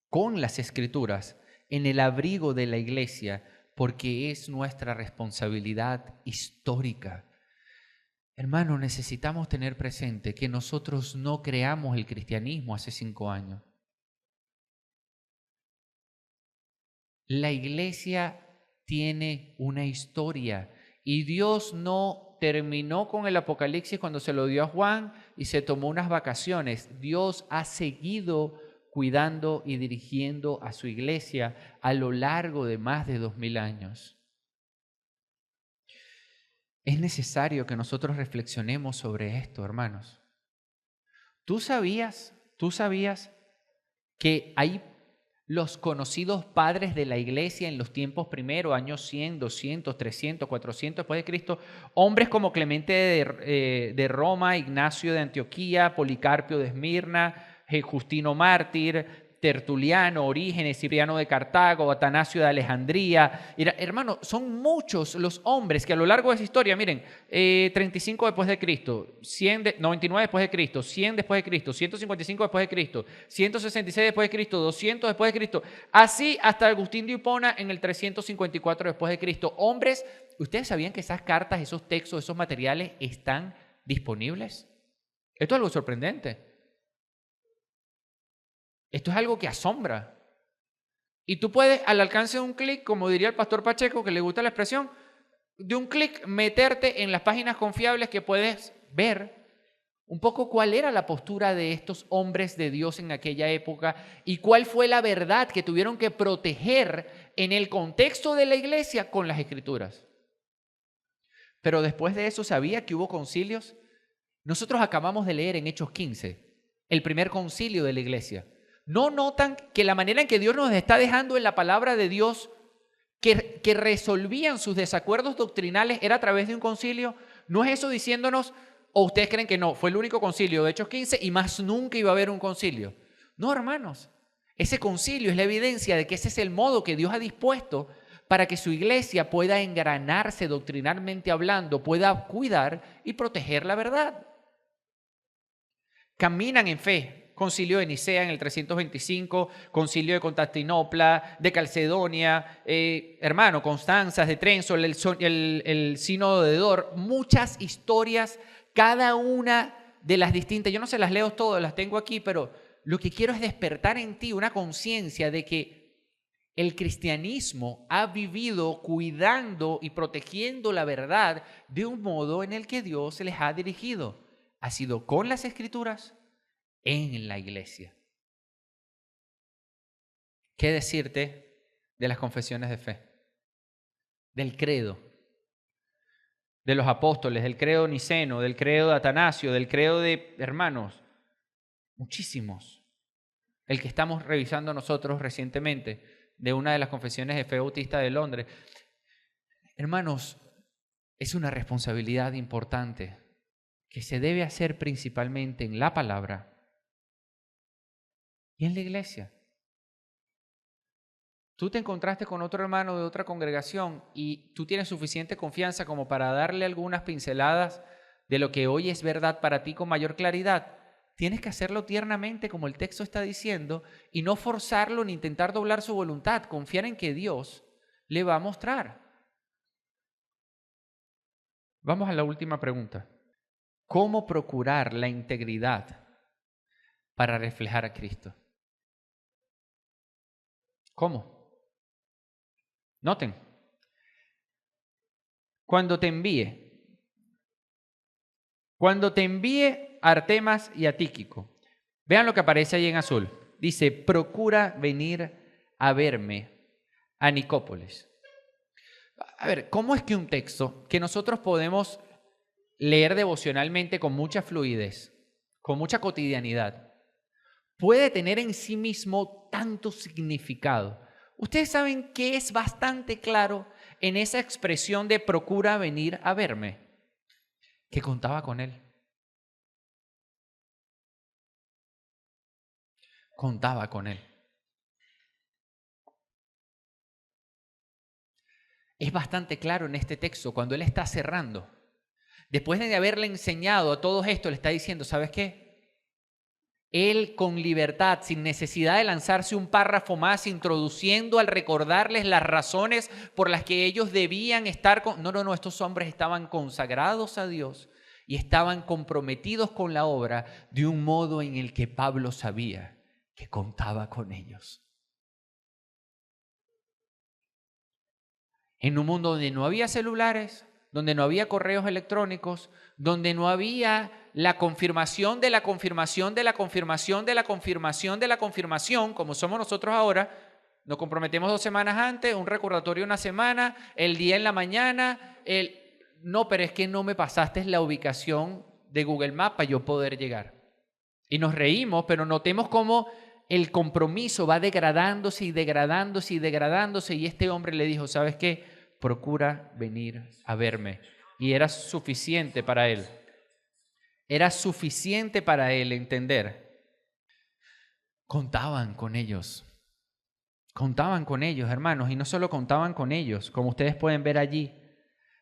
con las escrituras, en el abrigo de la iglesia, porque es nuestra responsabilidad histórica. Hermano, necesitamos tener presente que nosotros no creamos el cristianismo hace 5 años. La iglesia tiene una historia y Dios no terminó con el Apocalipsis cuando se lo dio a Juan y se tomó unas vacaciones. Dios ha seguido cuidando y dirigiendo a su iglesia a lo largo de más de 2000 años. Es necesario que nosotros reflexionemos sobre esto, hermanos. ¿Tú sabías que hay los conocidos padres de la iglesia en los tiempos primeros, años 100, 200, 300, 400 después de Cristo, hombres como Clemente de Roma, Ignacio de Antioquía, Policarpio de Esmirna, Justino Mártir, Tertuliano, Orígenes, Cipriano de Cartago, Atanasio de Alejandría? Hermano, son muchos los hombres que a lo largo de esa historia, miren, 35 después de Cristo, 99 después de Cristo, 100 después de Cristo, 155 después de Cristo, 166 después de Cristo, 200 después de Cristo, así hasta Agustín de Hipona en el 354 después de Cristo. Hombres, ¿ustedes sabían que esas cartas, esos textos, esos materiales están disponibles? Esto es algo sorprendente. Esto es algo que asombra. Y tú puedes, al alcance de un clic, como diría el pastor Pacheco, que le gusta la expresión, de un clic meterte en las páginas confiables que puedes ver un poco cuál era la postura de estos hombres de Dios en aquella época y cuál fue la verdad que tuvieron que proteger en el contexto de la iglesia con las Escrituras. Pero después de eso, ¿sabía que hubo concilios? Nosotros acabamos de leer en Hechos 15, el primer concilio de la iglesia. ¿No notan que la manera en que Dios nos está dejando en la palabra de Dios que resolvían sus desacuerdos doctrinales era a través de un concilio? ¿No es eso diciéndonos, o ustedes creen que no, fue el único concilio de Hechos 15 y más nunca iba a haber un concilio? No, hermanos, ese concilio es la evidencia de que ese es el modo que Dios ha dispuesto para que su iglesia pueda engranarse doctrinalmente hablando, pueda cuidar y proteger la verdad. Caminan en fe. Concilio de Nicea en el 325, concilio de Constantinopla, de Calcedonia, hermano, Constanzas, de Trenzo, el sínodo de Dor, muchas historias, cada una de las distintas. Yo no se las leo todas, las tengo aquí, pero lo que quiero es despertar en ti una conciencia de que el cristianismo ha vivido cuidando y protegiendo la verdad de un modo en el que Dios les ha dirigido. Ha sido con las Escrituras, en la iglesia. ¿Qué decirte de las confesiones de fe? Del credo, de los apóstoles, del credo niceno, del credo de Atanasio, del credo de hermanos, muchísimos. El que estamos revisando nosotros recientemente, de una de las confesiones de fe bautista de Londres. Hermanos, es una responsabilidad importante que se debe hacer principalmente en la palabra y en la iglesia. Tú te encontraste con otro hermano de otra congregación y tú tienes suficiente confianza como para darle algunas pinceladas de lo que hoy es verdad para ti con mayor claridad. Tienes que hacerlo tiernamente como el texto está diciendo y no forzarlo ni intentar doblar su voluntad. Confiar en que Dios le va a mostrar. Vamos a la última pregunta. ¿Cómo procurar la integridad para reflejar a Cristo? ¿Cómo? Noten, cuando te envíe a Artemas y a Tíquico, vean lo que aparece ahí en azul. Dice, procura venir a verme a Nicópolis. A ver, ¿cómo es que un texto que nosotros podemos leer devocionalmente con mucha fluidez, con mucha cotidianidad, puede tener en sí mismo tanto significado? Ustedes saben que es bastante claro en esa expresión de procura venir a verme, que contaba con él. Contaba con él. Es bastante claro en este texto cuando él está cerrando. Después de haberle enseñado a todos esto, le está diciendo, ¿sabes qué? Él con libertad, sin necesidad de lanzarse un párrafo más, introduciendo al recordarles las razones por las que ellos debían estar No, estos hombres estaban consagrados a Dios y estaban comprometidos con la obra de un modo en el que Pablo sabía que contaba con ellos. En un mundo donde no había celulares, donde no había correos electrónicos, donde no había la confirmación de la confirmación de la confirmación de la confirmación de la confirmación, como somos nosotros ahora, nos comprometemos 2 semanas antes, un recordatorio 1 semana, el día en la mañana, no, pero es que no me pasaste la ubicación de Google Maps para yo poder llegar. Y nos reímos, pero notemos cómo el compromiso va degradándose y degradándose y degradándose. Y este hombre le dijo, ¿sabes qué? Procura venir a verme. Y era suficiente para él. Era suficiente para él entender. Contaban con ellos. Contaban con ellos, hermanos. Y no solo contaban con ellos, como ustedes pueden ver allí,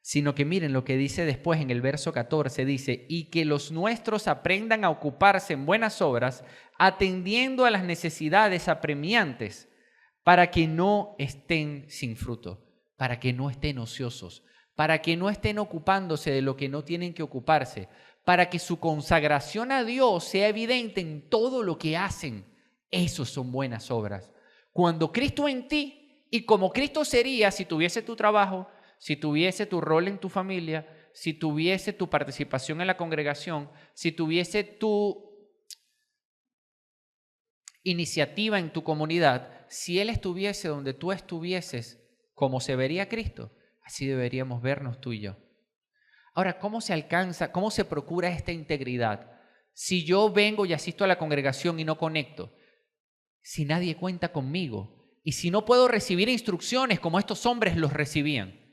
sino que miren lo que dice después en el verso 14, dice, y que los nuestros aprendan a ocuparse en buenas obras, atendiendo a las necesidades apremiantes, para que no estén sin fruto, para que no estén ociosos, para que no estén ocupándose de lo que no tienen que ocuparse, para que su consagración a Dios sea evidente en todo lo que hacen. Esos son buenas obras. Cuando Cristo en ti, y como Cristo sería si tuviese tu trabajo, si tuviese tu rol en tu familia, si tuviese tu participación en la congregación, si tuviese tu iniciativa en tu comunidad, si Él estuviese donde tú estuvieses, como se vería Cristo, así deberíamos vernos tú y yo. Ahora, ¿cómo se alcanza, cómo se procura esta integridad? Si yo vengo y asisto a la congregación y no conecto, si nadie cuenta conmigo y si no puedo recibir instrucciones como estos hombres los recibían.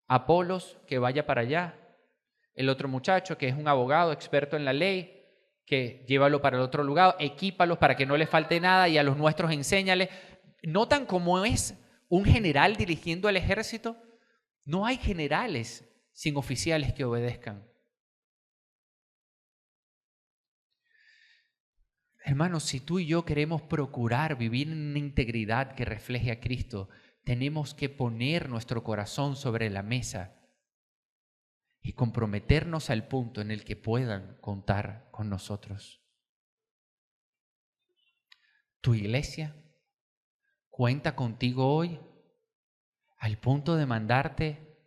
Apolos, que vaya para allá. El otro muchacho, que es un abogado experto en la ley, que llévalo para el otro lugar, equípalos para que no les falte nada y a los nuestros enséñales. ¿Notan cómo es un general dirigiendo el ejército? No hay generales sin oficiales que obedezcan. Hermanos, si tú y yo queremos procurar vivir en una integridad que refleje a Cristo, tenemos que poner nuestro corazón sobre la mesa y comprometernos al punto en el que puedan contar con nosotros. ¿Tu iglesia cuenta contigo hoy al punto de mandarte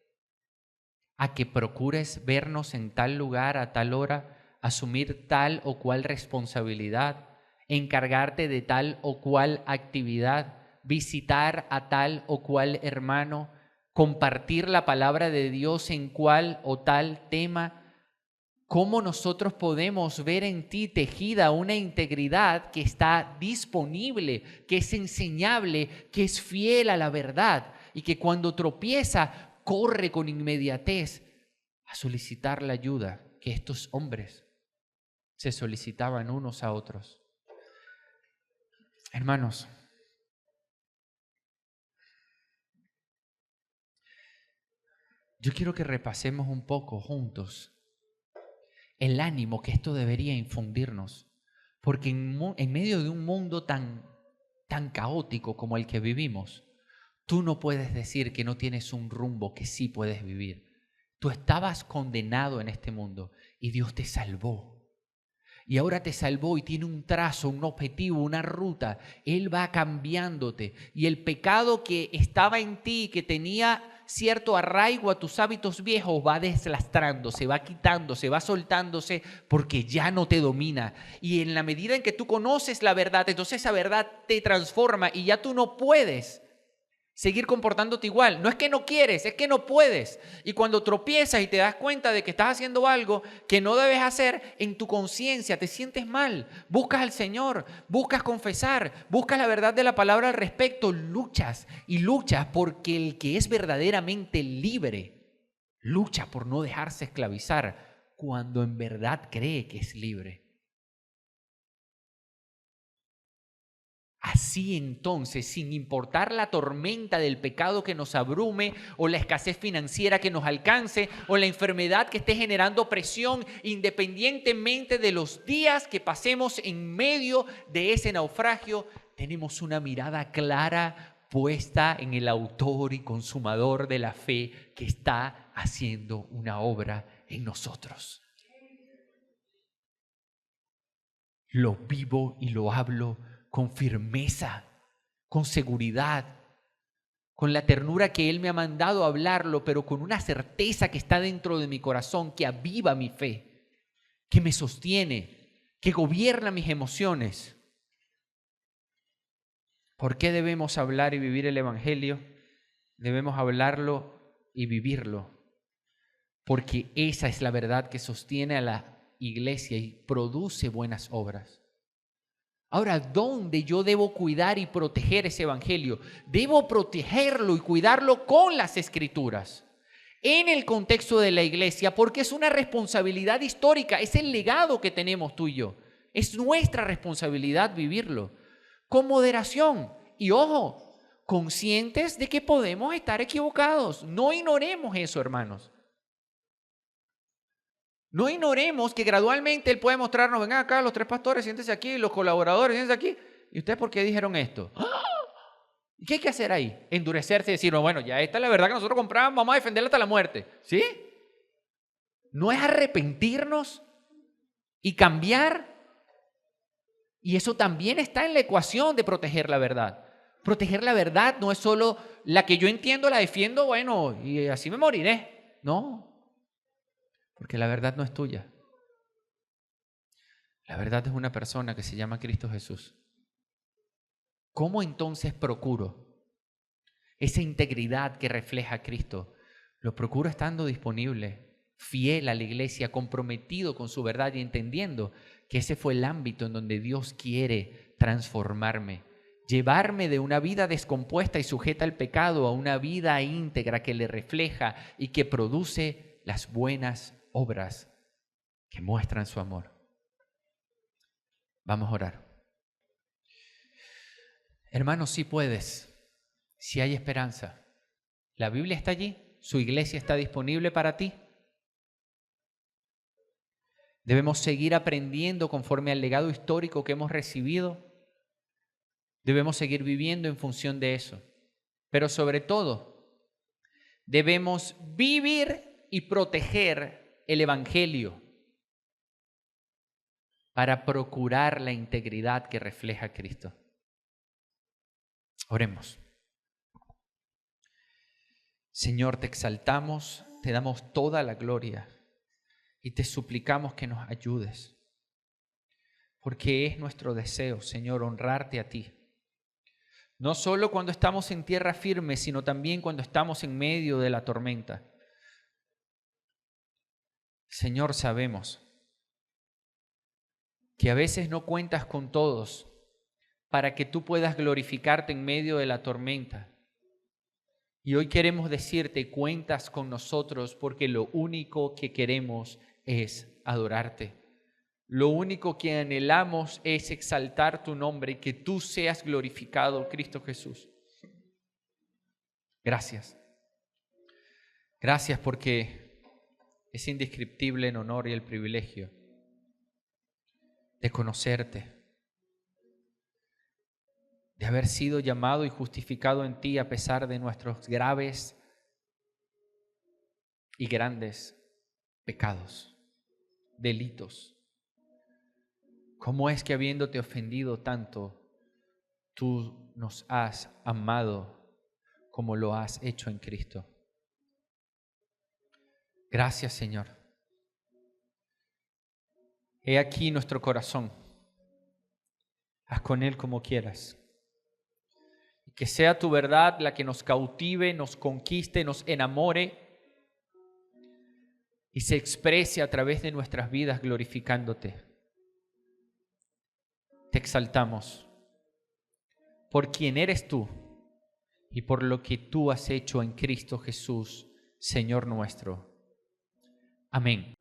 a que procures vernos en tal lugar, a tal hora, asumir tal o cual responsabilidad, encargarte de tal o cual actividad, visitar a tal o cual hermano, compartir la palabra de Dios en cual o tal tema? ¿Cómo nosotros podemos ver en ti tejida una integridad que está disponible, que es enseñable, que es fiel a la verdad y que cuando tropieza corre con inmediatez a solicitar la ayuda que estos hombres se solicitaban unos a otros? Hermanos, yo quiero que repasemos un poco juntos el ánimo que esto debería infundirnos, porque en medio de un mundo tan caótico como el que vivimos, tú no puedes decir que no tienes un rumbo que sí puedes vivir. Tú estabas condenado en este mundo y Dios te salvó. Y ahora te salvó y tiene un trazo, un objetivo, una ruta. Él va cambiándote. Y el pecado que estaba en ti, que tenía cierto arraigo a tus hábitos viejos, va deslastrando, se va quitando, se va soltándose porque ya no te domina. Y en la medida en que tú conoces la verdad, entonces esa verdad te transforma y ya tú no puedes seguir comportándote igual. No es que no quieres, es que no puedes. Y cuando tropiezas y te das cuenta de que estás haciendo algo que no debes hacer, en tu conciencia te sientes mal. Buscas al Señor, buscas confesar, buscas la verdad de la palabra al respecto. Luchas y luchas porque el que es verdaderamente libre lucha por no dejarse esclavizar cuando en verdad cree que es libre. Así entonces, sin importar la tormenta del pecado que nos abrume o la escasez financiera que nos alcance o la enfermedad que esté generando presión, independientemente de los días que pasemos en medio de ese naufragio, tenemos una mirada clara puesta en el autor y consumador de la fe que está haciendo una obra en nosotros. Lo vivo y lo hablo con firmeza, con seguridad, con la ternura que Él me ha mandado a hablarlo, pero con una certeza que está dentro de mi corazón, que aviva mi fe, que me sostiene, que gobierna mis emociones. ¿Por qué debemos hablar y vivir el Evangelio? Debemos hablarlo y vivirlo, porque esa es la verdad que sostiene a la iglesia y produce buenas obras. Ahora, ¿dónde yo debo cuidar y proteger ese evangelio? Debo protegerlo y cuidarlo con las Escrituras, en el contexto de la iglesia, porque es una responsabilidad histórica, es el legado que tenemos tú y yo. Es nuestra responsabilidad vivirlo con moderación y, ojo, conscientes de que podemos estar equivocados. No ignoremos eso, hermanos. No ignoremos que gradualmente Él puede mostrarnos, vengan acá los 3 pastores, siéntense aquí, los colaboradores, siéntense aquí. ¿Y ustedes por qué dijeron esto? ¿Y qué hay que hacer ahí? Endurecerse y decir, no, bueno, ya esta es la verdad que nosotros compramos, vamos a defenderla hasta la muerte. ¿Sí? No es arrepentirnos y cambiar. Y eso también está en la ecuación de proteger la verdad. Proteger la verdad no es solo la que yo entiendo, la defiendo, bueno, y así me moriré. No. Porque la verdad no es tuya. La verdad es una persona que se llama Cristo Jesús. ¿Cómo entonces procuro esa integridad que refleja a Cristo? Lo procuro estando disponible, fiel a la iglesia, comprometido con su verdad y entendiendo que ese fue el ámbito en donde Dios quiere transformarme. Llevarme de una vida descompuesta y sujeta al pecado a una vida íntegra que le refleja y que produce las buenas obras que muestran su amor. Vamos a orar. Hermanos, si puedes, si hay esperanza. La Biblia está allí, su iglesia está disponible para ti. Debemos seguir aprendiendo conforme al legado histórico que hemos recibido. Debemos seguir viviendo en función de eso. Pero sobre todo, debemos vivir y proteger el Evangelio para procurar la integridad que refleja a Cristo. Oremos. Señor, te exaltamos, te damos toda la gloria y te suplicamos que nos ayudes, porque es nuestro deseo, Señor, honrarte a ti. No solo cuando estamos en tierra firme, sino también cuando estamos en medio de la tormenta. Señor, sabemos que a veces no cuentas con todos para que tú puedas glorificarte en medio de la tormenta. Y hoy queremos decirte, cuentas con nosotros porque lo único que queremos es adorarte. Lo único que anhelamos es exaltar tu nombre y que tú seas glorificado, Cristo Jesús. Gracias. Gracias porque es indescriptible el honor y el privilegio de conocerte, de haber sido llamado y justificado en ti a pesar de nuestros graves y grandes pecados, delitos. ¿Cómo es que habiéndote ofendido tanto, tú nos has amado como lo has hecho en Cristo? Gracias, Señor. He aquí nuestro corazón. Haz con él como quieras. Que sea tu verdad la que nos cautive, nos conquiste, nos enamore y se exprese a través de nuestras vidas glorificándote. Te exaltamos por quien eres tú y por lo que tú has hecho en Cristo Jesús, Señor nuestro. Amén.